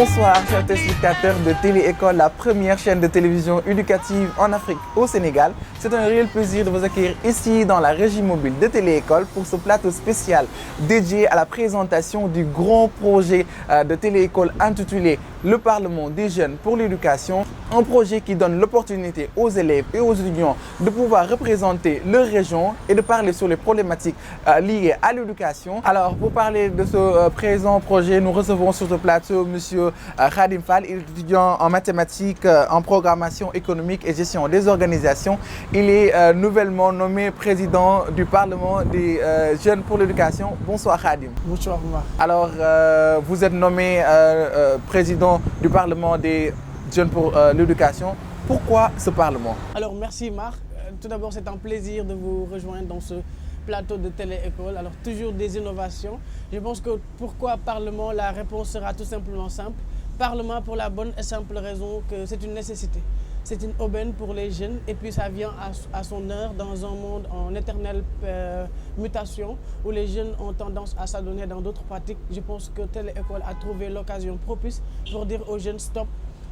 Bonsoir, chers téléspectateurs de Télé-École, la première chaîne de télévision éducative en Afrique au Sénégal. C'est un réel plaisir de vous accueillir ici dans la régie mobile de Télé-École pour ce plateau spécial dédié à la présentation du grand projet de Télé-École intitulé Le Parlement des jeunes pour l'éducation. Un projet qui donne l'opportunité aux élèves et aux étudiants de pouvoir représenter leur région et de parler sur les problématiques liées à l'éducation. Alors, pour parler de ce présent projet, nous recevons sur ce plateau M. Khadim Fall, étudiant en mathématiques, en programmation économique et gestion des organisations. Il est nouvellement nommé président du Parlement des jeunes pour l'éducation. Bonsoir Khadim. Bonsoir Omar. Alors, vous êtes nommé président du Parlement des jeunes pour l'éducation. Pourquoi ce Parlement? Alors merci Marc. Tout d'abord, c'est un plaisir de vous rejoindre dans ce plateau de Télé-École. Alors toujours des innovations. Je pense que pourquoi Parlement, la réponse sera tout simplement simple. Parlement pour la bonne et simple raison que c'est une nécessité. C'est une aubaine pour les jeunes et puis ça vient à son heure dans un monde en éternelle mutation où les jeunes ont tendance à s'adonner dans d'autres pratiques. Je pense que Télé-École a trouvé l'occasion propice pour dire aux jeunes stop.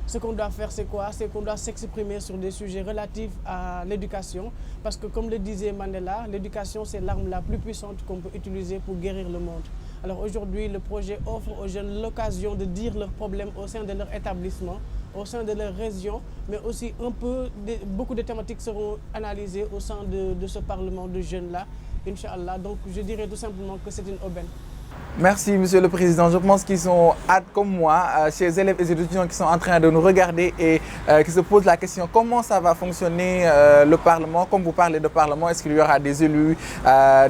Ce qu'on doit faire, c'est quoi? C'est qu'on doit s'exprimer sur des sujets relatifs à l'éducation. Parce que comme le disait Mandela, l'éducation, c'est l'arme la plus puissante qu'on peut utiliser pour guérir le monde. Alors aujourd'hui, le projet offre aux jeunes l'occasion de dire leurs problèmes au sein de leur établissement, au sein de leur région, mais aussi beaucoup de thématiques seront analysées au sein de ce Parlement de jeunes-là, Inch'Allah. Donc je dirais tout simplement que c'est une aubaine. Merci, Monsieur le Président. Je pense qu'ils sont hâte comme moi, ces élèves et étudiants qui sont en train de nous regarder et qui se posent la question comment ça va fonctionner le Parlement. Comme vous parlez de Parlement, est-ce qu'il y aura des élus,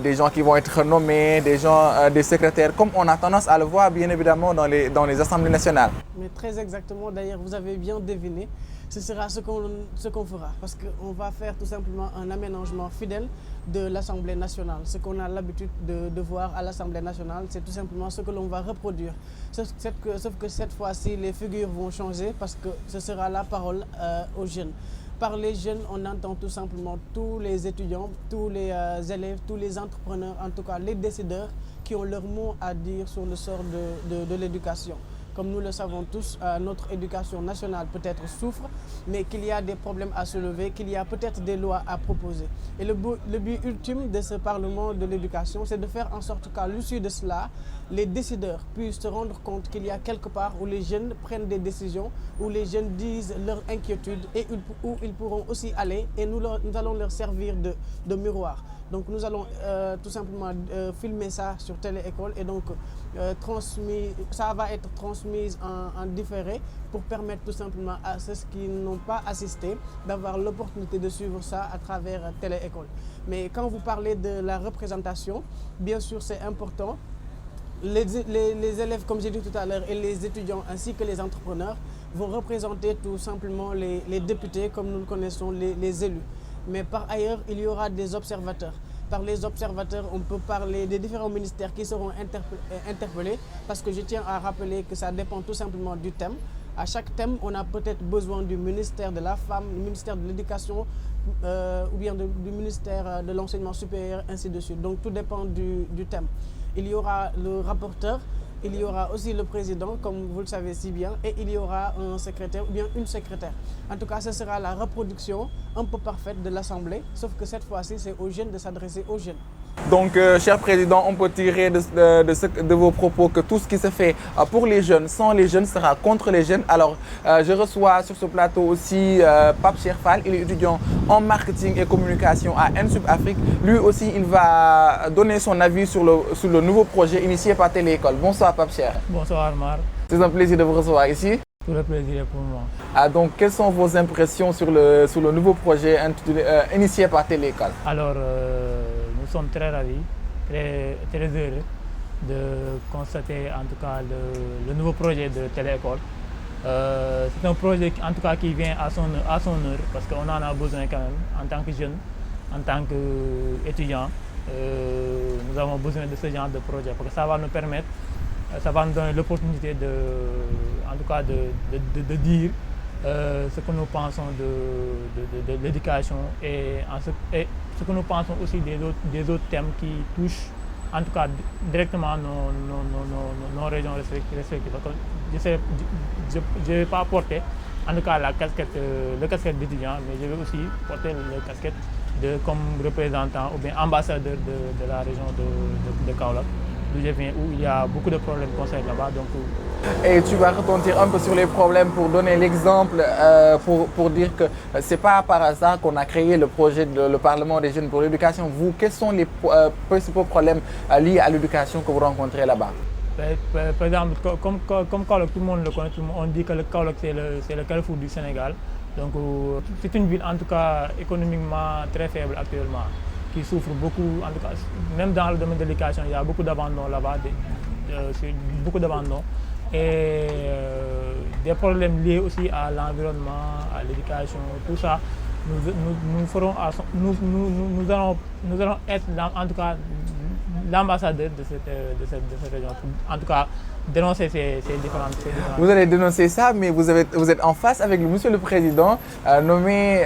des gens qui vont être nommés, des gens, des secrétaires, comme on a tendance à le voir bien évidemment dans les assemblées nationales? Mais très exactement, d'ailleurs, vous avez bien deviné. Ce sera ce qu'on fera parce qu'on va faire tout simplement un aménagement fidèle de l'Assemblée nationale. Ce qu'on a l'habitude de voir à l'Assemblée nationale, c'est tout simplement ce que l'on va reproduire. Sauf que cette fois-ci, les figures vont changer parce que ce sera la parole aux jeunes. Par les jeunes, on entend tout simplement tous les étudiants, tous les élèves, tous les entrepreneurs, en tout cas les décideurs qui ont leur mot à dire sur le sort de l'éducation. Comme nous le savons tous, notre éducation nationale peut-être souffre, mais qu'il y a des problèmes à soulever, qu'il y a peut-être des lois à proposer. Et le but ultime de ce Parlement de l'éducation, c'est de faire en sorte qu'à l'issue de cela, les décideurs puissent se rendre compte qu'il y a quelque part où les jeunes prennent des décisions, où les jeunes disent leurs inquiétudes et où ils pourront aussi aller et nous allons leur servir de miroir. Donc nous allons tout simplement filmer ça sur Télé-École et donc ça va être transmis en différé pour permettre tout simplement à ceux qui n'ont pas assisté d'avoir l'opportunité de suivre ça à travers Télé-École. Mais quand vous parlez de la représentation, bien sûr c'est important. Les élèves, comme j'ai dit tout à l'heure, et les étudiants ainsi que les entrepreneurs vont représenter tout simplement les députés comme nous le connaissons, les élus. Mais par ailleurs, il y aura des observateurs. Par les observateurs, on peut parler des différents ministères qui seront interpellés parce que je tiens à rappeler que ça dépend tout simplement du thème. À chaque thème, on a peut-être besoin du ministère de la Femme, du ministère de l'Éducation ou bien du ministère de l'Enseignement supérieur, ainsi de suite. Donc tout dépend du thème. Il y aura le rapporteur, il y aura aussi le président, comme vous le savez si bien, et il y aura un secrétaire ou bien une secrétaire. En tout cas, ce sera la reproduction un peu parfaite de l'Assemblée, sauf que cette fois-ci, c'est aux jeunes de s'adresser aux jeunes. Donc, cher Président, on peut tirer de vos propos que tout ce qui se fait pour les jeunes, sans les jeunes, sera contre les jeunes. Alors, je reçois sur ce plateau aussi Pape Cheikh Fall, il est étudiant en marketing et communication à ENSUP Afrique. Lui aussi, il va donner son avis sur le nouveau projet initié par Télé-École. Bonsoir Pape Cheikh. Bonsoir Armar. C'est un plaisir de vous recevoir ici. Tout le plaisir est pour moi. Donc, quelles sont vos impressions sur le nouveau projet initié par Télé-École? Alors, nous sommes très ravis, très heureux de constater en tout cas le nouveau projet de Télé-École. C'est un projet en tout cas qui vient à son heure parce qu'on en a besoin quand même en tant que jeune, en tant qu'étudiant. Nous avons besoin de ce genre de projet parce que ça va nous permettre, ça va nous donner l'opportunité en tout cas de dire ce que nous pensons de l'éducation et ce que nous pensons aussi des autres thèmes qui touchent en tout cas directement nos régions respectives. Parce que je ne vais pas porter en tout cas le casquette d'étudiant, mais je vais aussi porter le casquette comme représentant ou bien ambassadeur de la région de Kaolack, d'où je viens, où il y a beaucoup de problèmes concernés là-bas. Et tu vas retentir un peu sur les problèmes pour donner l'exemple, pour dire que ce n'est pas par hasard qu'on a créé le projet le Parlement des jeunes pour l'éducation. Vous, quels sont les principaux problèmes liés à l'éducation que vous rencontrez là-bas? Par exemple, comme Kaolack, tout le monde le connaît, on dit que le Kaolack c'est le Carrefour du Sénégal. Donc c'est une ville en tout cas économiquement très faible actuellement, qui souffre beaucoup, en tout cas, même dans le domaine de l'éducation, il y a beaucoup d'abandon là-bas, beaucoup d'abandon. Et des problèmes liés aussi à l'environnement, à l'éducation, tout ça. Nous allons être en tout cas l'ambassadeur de cette région, en tout cas dénoncer ces différentes. Vous allez dénoncer ça, mais vous êtes en face avec monsieur le président nommé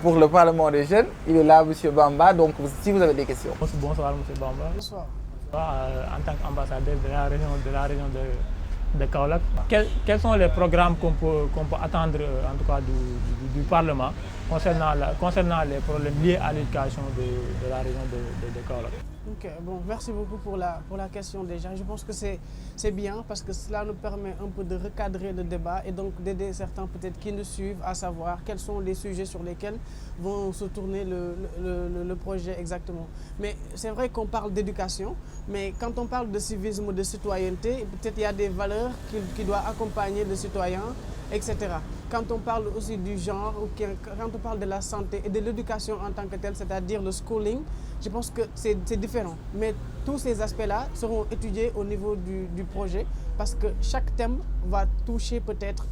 pour le Parlement des jeunes. Il est là, monsieur Bamba, donc si vous avez des questions. Bonsoir, monsieur Bamba. Bonsoir. En tant qu'ambassadeur de la région de Kaolack, quels sont les programmes qu'on peut attendre en tout cas du Parlement concernant les problèmes liés à l'éducation de la région de Kaolack? Ok, bon, merci beaucoup pour la question déjà. Je pense que c'est bien parce que cela nous permet un peu de recadrer le débat et donc d'aider certains peut-être qui nous suivent à savoir quels sont les sujets sur lesquels vont se tourner le projet exactement. Mais c'est vrai qu'on parle d'éducation, mais quand on parle de civisme ou de citoyenneté, peut-être il y a des valeurs qui doivent accompagner le citoyen, etc. Quand on parle aussi du genre, ou quand on parle de la santé et de l'éducation en tant que telle, c'est-à-dire le schooling, je pense que c'est différent. Mais tous ces aspects-là seront étudiés au niveau du projet parce que chaque thème va toucher peut-être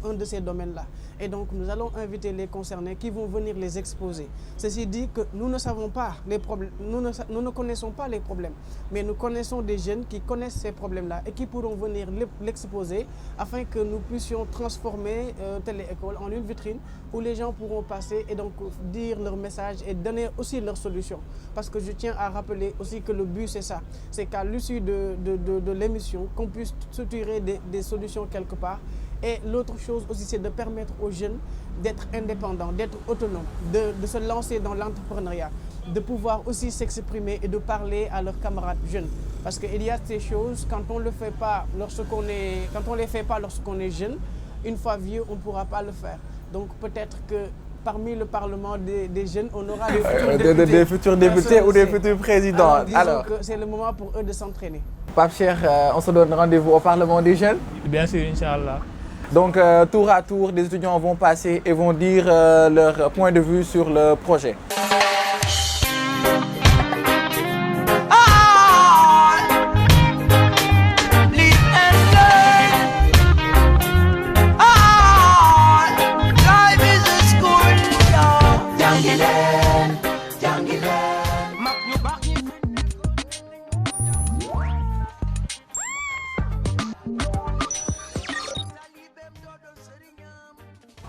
un de ces domaines-là. Et donc, nous allons inviter les concernés qui vont venir les exposer. Ceci dit que nous ne savons pas les problèmes, nous ne connaissons pas les problèmes, mais nous connaissons des jeunes qui connaissent ces problèmes-là et qui pourront venir l'exposer afin que nous puissions transformer Télé-École en une vitrine où les gens pourront passer et donc dire leur message et donner aussi leurs solutions. Parce que je tiens à rappeler aussi que le but c'est ça, c'est qu'à l'issue de l'émission, qu'on puisse structurer des solutions quelque part. Et l'autre chose aussi, c'est de permettre aux jeunes d'être indépendants, d'être autonomes, de se lancer dans l'entrepreneuriat, de pouvoir aussi s'exprimer et de parler à leurs camarades jeunes. Parce qu'il y a ces choses, quand on ne les fait pas lorsqu'on est jeune, une fois vieux, on ne pourra pas le faire. Donc peut-être que parmi le Parlement des jeunes, on aura des futurs députés ou des futurs présidents. Alors, que c'est le moment pour eux de s'entraîner. Pape Cheikh, on se donne rendez-vous au Parlement des jeunes? Bien sûr, Inch'Allah. Donc, tour à tour, des étudiants vont passer et vont dire leur point de vue sur le projet.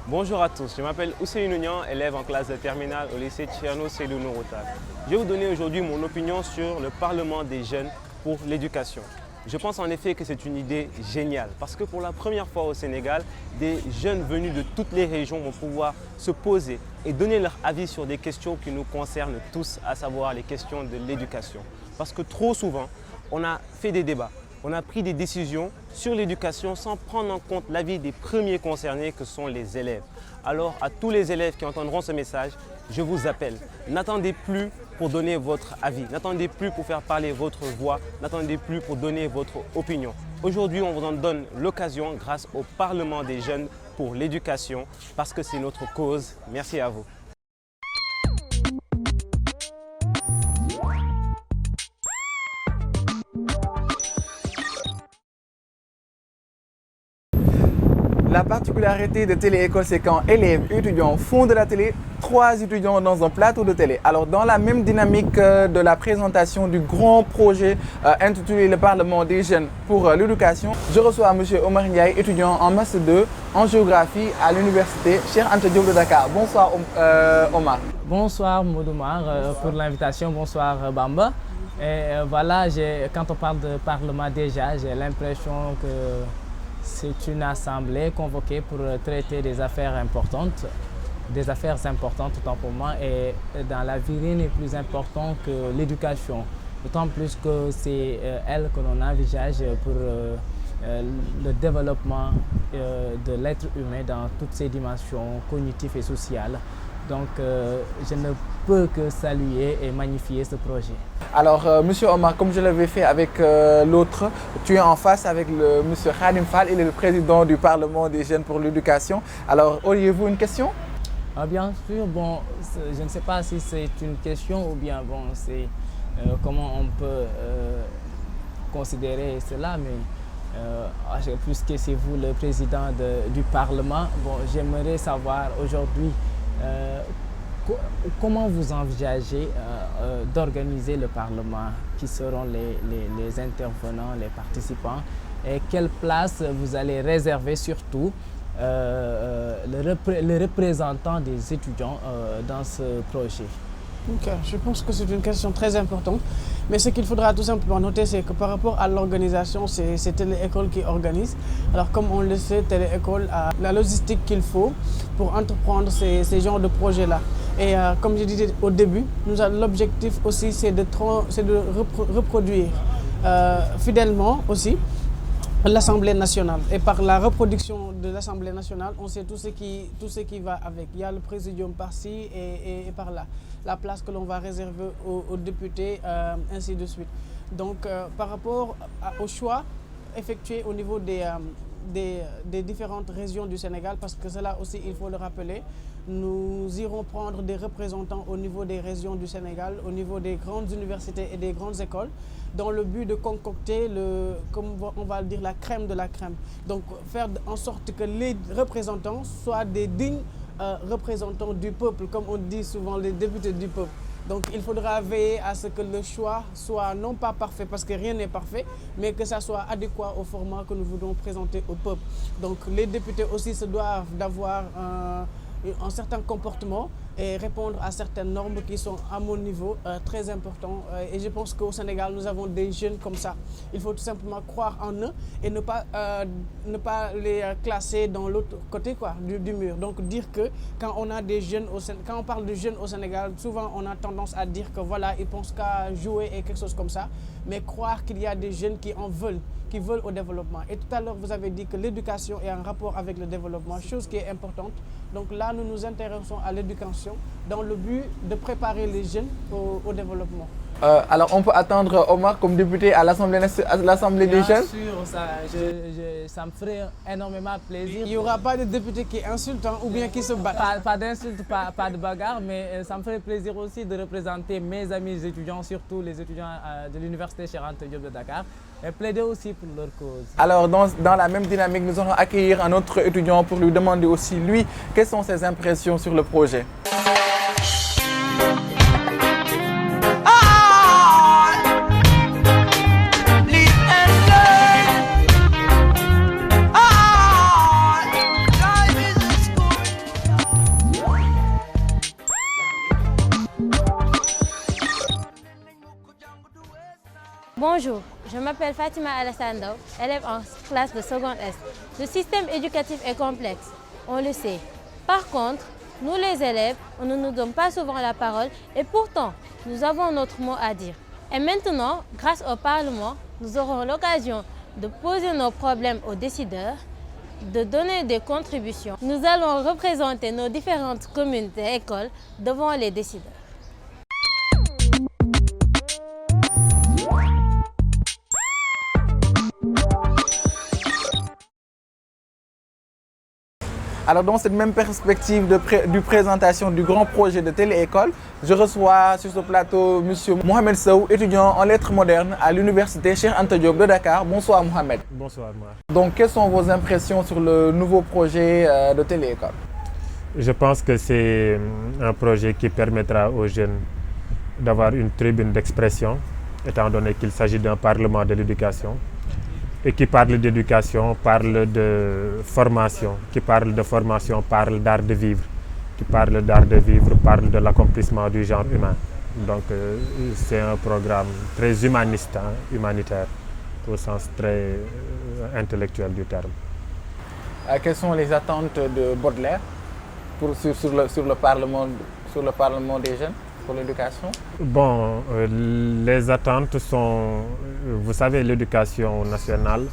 Bonjour à tous, je m'appelle Ousseynou Niang, élève en classe de terminale au lycée Thierno Seydou Nourou Tall. Je vais vous donner aujourd'hui mon opinion sur le Parlement des jeunes pour l'éducation. Je pense en effet que c'est une idée géniale parce que pour la première fois au Sénégal, des jeunes venus de toutes les régions vont pouvoir se poser et donner leur avis sur des questions qui nous concernent tous, à savoir les questions de l'éducation. Parce que trop souvent, on a fait des débats. On a pris des décisions sur l'éducation sans prendre en compte l'avis des premiers concernés que sont les élèves. Alors à tous les élèves qui entendront ce message, je vous appelle. N'attendez plus pour donner votre avis, n'attendez plus pour faire parler votre voix, n'attendez plus pour donner votre opinion. Aujourd'hui, on vous en donne l'occasion grâce au Parlement des jeunes pour l'éducation parce que c'est notre cause. Merci à vous. La particularité de Télé-École, c'est quand élèves et étudiants font de la télé, 3 étudiants dans un plateau de télé. Alors, dans la même dynamique de la présentation du grand projet intitulé le Parlement des jeunes pour l'éducation, je reçois M. Omar Ndiaye, étudiant en Master 2 en géographie à l'université Cheikh Anta Diop de Dakar. Bonsoir Omar. Bonsoir Moudoumar pour l'invitation, bonsoir Bamba. Et voilà, quand on parle de Parlement déjà, j'ai l'impression que c'est une assemblée convoquée pour traiter des affaires importantes autant pour moi. Et dans la vie, rien n'est plus important que l'éducation. D'autant plus que c'est elle que l'on envisage pour le développement de l'être humain dans toutes ses dimensions cognitives et sociales. Donc, je ne peux que saluer et magnifier ce projet. Alors, Monsieur Omar, comme je l'avais fait avec l'autre, tu es en face avec Monsieur Khadim Fall, il est le président du Parlement des jeunes pour l'éducation. Alors, auriez-vous une question? Bien sûr, bon, je ne sais pas si c'est une question ou bien bon, c'est comment on peut considérer cela, mais puisque c'est vous le président du Parlement, bon, j'aimerais savoir aujourd'hui comment vous envisagez d'organiser le Parlement, qui seront les intervenants, les participants, et quelle place vous allez réserver surtout les représentants des étudiants dans ce projet. Ok, je pense que c'est une question très importante. Mais ce qu'il faudra tout simplement noter, c'est que par rapport à l'organisation, c'est Téléécole qui organise. Alors comme on le sait, Téléécole a la logistique qu'il faut pour entreprendre ces genres de projets-là. Et comme je disais au début, l'objectif aussi, c'est de reproduire fidèlement aussi l'Assemblée nationale. Et par la reproduction de l'Assemblée nationale, on sait tout ce qui va avec. Il y a le présidium par-ci et par-là. La place que l'on va réserver aux députés, ainsi de suite. Donc, par rapport au choix effectué au niveau des différentes régions du Sénégal, parce que cela aussi, il faut le rappeler, nous irons prendre des représentants au niveau des régions du Sénégal, au niveau des grandes universités et des grandes écoles, dans le but de concocter, comme on va le dire, la crème de la crème. Donc, faire en sorte que les représentants soient des dignes représentants du peuple, comme on dit souvent, les députés du peuple. Donc il faudra veiller à ce que le choix soit non pas parfait, parce que rien n'est parfait, mais que ça soit adéquat au format que nous voulons présenter au peuple. Donc les députés aussi se doivent d'avoir un certain comportement et répondre à certaines normes qui sont à mon niveau très importantes. Et je pense qu'au Sénégal, nous avons des jeunes comme ça. Il faut tout simplement croire en eux et ne pas les classer dans l'autre côté du mur. Donc dire que quand on a des jeunes quand on parle de jeunes au Sénégal, souvent on a tendance à dire que voilà, ils pensent qu'à jouer et quelque chose comme ça. Mais croire qu'il y a des jeunes qui en veulent, qui veulent au développement. Et tout à l'heure, vous avez dit que l'éducation est en rapport avec le développement, chose qui est importante. Donc là, nous nous intéressons à l'éducation dans le but de préparer les jeunes au développement. Alors, on peut attendre Omar comme député à l'Assemblée des jeunes? Bien sûr, ça me ferait énormément plaisir. Il n'y aura pas de député qui insulte ou bien qui se bat. Pas d'insultes, pas de bagarre, mais ça me ferait plaisir aussi de représenter mes amis étudiants, surtout les étudiants de l'Université Cheikh Anta Diop de Dakar, et plaider aussi pour leur cause. Alors, dans la même dynamique, nous allons accueillir un autre étudiant pour lui demander aussi, lui, quelles sont ses impressions sur le projet. Bonjour, je m'appelle Fatima Alassane Ndao, élève en classe de seconde S. Le système éducatif est complexe, on le sait. Par contre, nous les élèves, on ne nous donne pas souvent la parole et pourtant, nous avons notre mot à dire. Et maintenant, grâce au Parlement, nous aurons l'occasion de poser nos problèmes aux décideurs, de donner des contributions. Nous allons représenter nos différentes communautés et écoles devant les décideurs. Alors dans cette même perspective de présentation du grand projet de Téléécole, je reçois sur ce plateau M. Mohamed Sow, étudiant en lettres modernes à l'Université Cheikh Anta Diop de Dakar. Bonsoir Mohamed. Bonsoir Mohamed. Donc quelles sont vos impressions sur le nouveau projet de Téléécole? Je pense que c'est un projet qui permettra aux jeunes d'avoir une tribune d'expression, étant donné qu'il s'agit d'un parlement de l'éducation. Et qui parle d'éducation, parle de formation, qui parle de formation, parle d'art de vivre, qui parle d'art de vivre, parle de l'accomplissement du genre humain. Donc c'est un programme très humaniste, hein, humanitaire, au sens très intellectuel du terme. Quelles sont les attentes de Baudelaire sur le Parlement des jeunes pour l'éducation? Bon, les attentes sont, vous savez, l'éducation nationale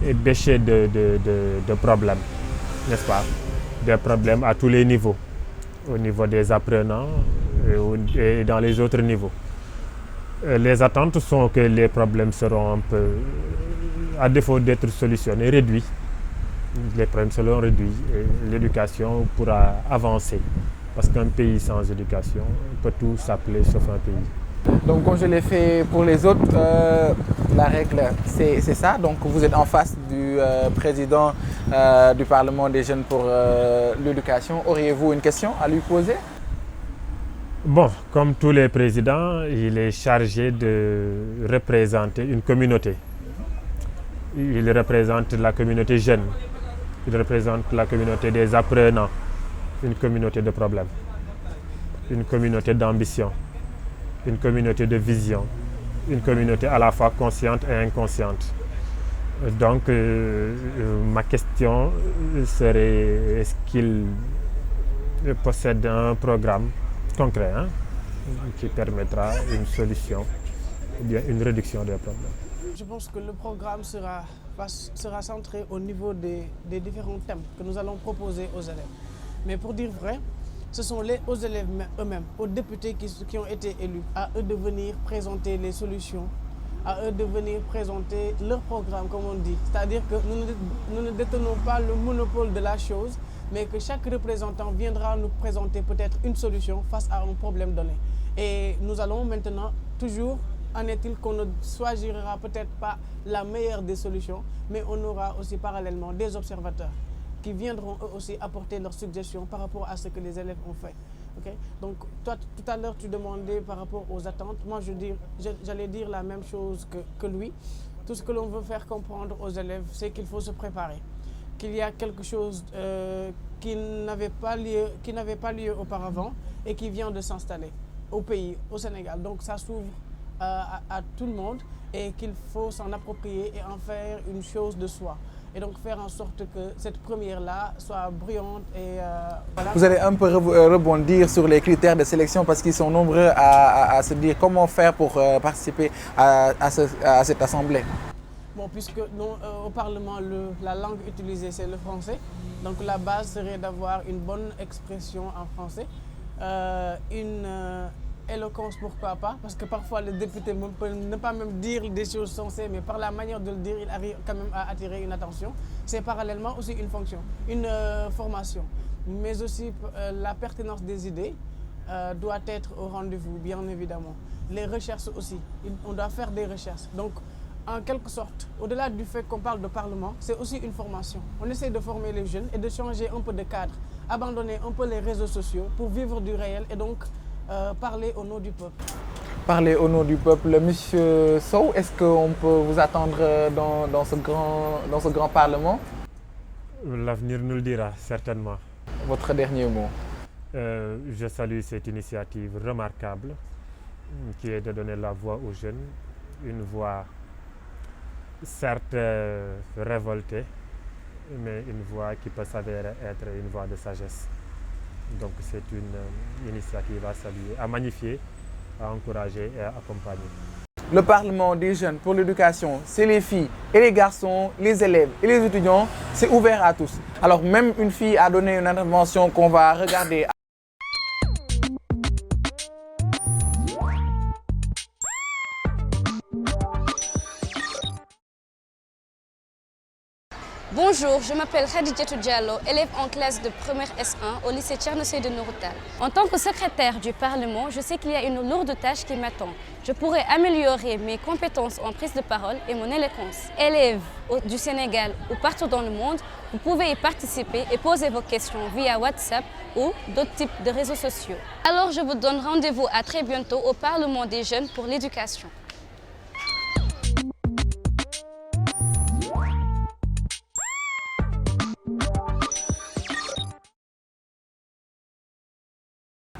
est bêchée de problèmes, n'est-ce pas? Des problèmes à tous les niveaux, au niveau des apprenants et dans les autres niveaux. Les attentes sont que les problèmes seront un peu, à défaut d'être solutionnés, réduits. Les problèmes seront réduits et l'éducation pourra avancer. Parce qu'un pays sans éducation peut tout s'appeler sauf un pays. Donc comme je l'ai fait pour les autres, la règle c'est ça. Donc vous êtes en face du président du Parlement des jeunes pour l'éducation. Auriez-vous une question à lui poser? Bon, comme tous les présidents, il est chargé de représenter une communauté. Il représente la communauté jeune. Il représente la communauté des apprenants, une communauté de problèmes, une communauté d'ambition, une communauté de vision, une communauté à la fois consciente et inconsciente. Donc, ma question serait, est-ce qu'il possède un programme concret, hein, qui permettra une solution ou bien une réduction des problèmes? Je pense que le programme sera centré au niveau des différents thèmes que nous allons proposer aux élèves. Mais pour dire vrai, ce sont aux élèves eux-mêmes, aux députés qui ont été élus, à eux de venir présenter les solutions, à eux de venir présenter leur programme, comme on dit. C'est-à-dire que nous ne détenons pas le monopole de la chose, mais que chaque représentant viendra nous présenter peut-être une solution face à un problème donné. Et nous allons maintenant toujours, en est-il qu'on ne choisira peut-être pas la meilleure des solutions, mais on aura aussi parallèlement des observateurs qui viendront eux aussi apporter leurs suggestions par rapport à ce que les élèves ont fait. Okay? Donc toi, tout à l'heure, tu demandais par rapport aux attentes. Moi, j'allais dire la même chose que lui. Tout ce que l'on veut faire comprendre aux élèves, c'est qu'il faut se préparer, qu'il y a quelque chose qui n'avait pas lieu auparavant et qui vient de s'installer au pays, au Sénégal. Donc ça s'ouvre à tout le monde et qu'il faut s'en approprier et en faire une chose de soi. Et donc faire en sorte que cette première-là soit brillante et voilà. Vous allez un peu rebondir sur les critères de sélection parce qu'ils sont nombreux à se dire comment faire pour participer à cette assemblée. Bon, puisque au Parlement, la langue utilisée, c'est le français. Donc la base serait d'avoir une bonne expression en français, une éloquence, pourquoi pas, parce que parfois le député peut ne pas même dire des choses sensées, mais par la manière de le dire, il arrive quand même à attirer une attention. C'est parallèlement aussi une fonction, une formation, mais aussi la pertinence des idées doit être au rendez-vous, bien évidemment. Les recherches aussi, on doit faire des recherches. Donc, en quelque sorte, au-delà du fait qu'on parle de Parlement, c'est aussi une formation. On essaie de former les jeunes et de changer un peu de cadre, abandonner un peu les réseaux sociaux pour vivre du réel et donc parler au nom du peuple. Parler au nom du peuple. Monsieur Sow, est-ce qu'on peut vous attendre dans ce grand Parlement? L'avenir nous le dira, certainement. Votre dernier mot? Je salue cette initiative remarquable qui est de donner la voix aux jeunes, une voix certes révoltée, mais une voix qui peut s'avérer être une voix de sagesse. Donc c'est une initiative à saluer, à magnifier, à encourager et à accompagner. Le Parlement des jeunes pour l'éducation, c'est les filles et les garçons, les élèves et les étudiants, c'est ouvert à tous. Alors même une fille a donné une intervention qu'on va regarder. Bonjour, je m'appelle Khadijatou Diallo, élève en classe de première S1 au lycée Thierno Seydou Nourou Tall. En tant que secrétaire du Parlement, je sais qu'il y a une lourde tâche qui m'attend. Je pourrais améliorer mes compétences en prise de parole et mon éloquence. Élèves du Sénégal ou partout dans le monde, vous pouvez y participer et poser vos questions via WhatsApp ou d'autres types de réseaux sociaux. Alors je vous donne rendez-vous à très bientôt au Parlement des jeunes pour l'éducation.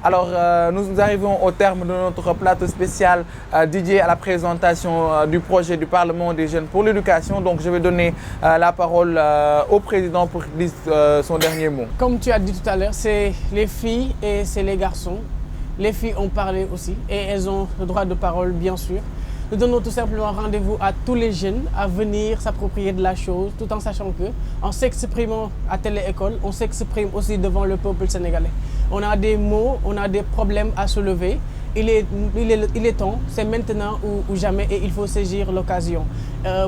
Alors, nous arrivons au terme de notre plateau spécial dédié à la présentation du projet du Parlement des jeunes pour l'éducation. Donc, je vais donner la parole au président pour dire son dernier mot. Comme tu as dit tout à l'heure, c'est les filles et c'est les garçons. Les filles ont parlé aussi et elles ont le droit de parole, bien sûr. Nous donnons tout simplement rendez-vous à tous les jeunes à venir s'approprier de la chose, tout en sachant que, en s'exprimant à Télé-École, on s'exprime aussi devant le peuple sénégalais. On a des mots, on a des problèmes à soulever. Il est temps, c'est maintenant ou jamais et il faut saisir l'occasion.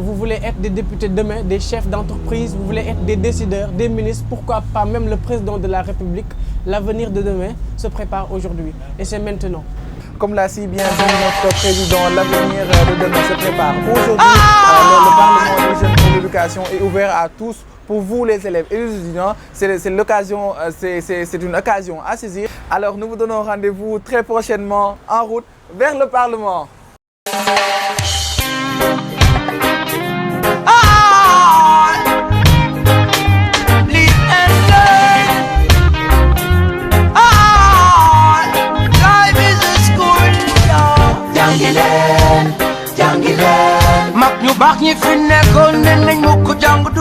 Vous voulez être des députés demain, des chefs d'entreprise, vous voulez être des décideurs, des ministres, pourquoi pas même le président de la République. L'avenir de demain se prépare aujourd'hui et c'est maintenant. Comme l'a si bien dit notre président, l'avenir de demain se prépare. Aujourd'hui, le Parlement des jeunes pour l'éducation est ouvert à tous. Pour vous les élèves et les étudiants, c'est l'occasion, c'est une occasion à saisir. Alors nous vous donnons rendez-vous très prochainement en route vers le Parlement. Mag ñu baax ñi fi nekkoon ne nañ mu ko jàng du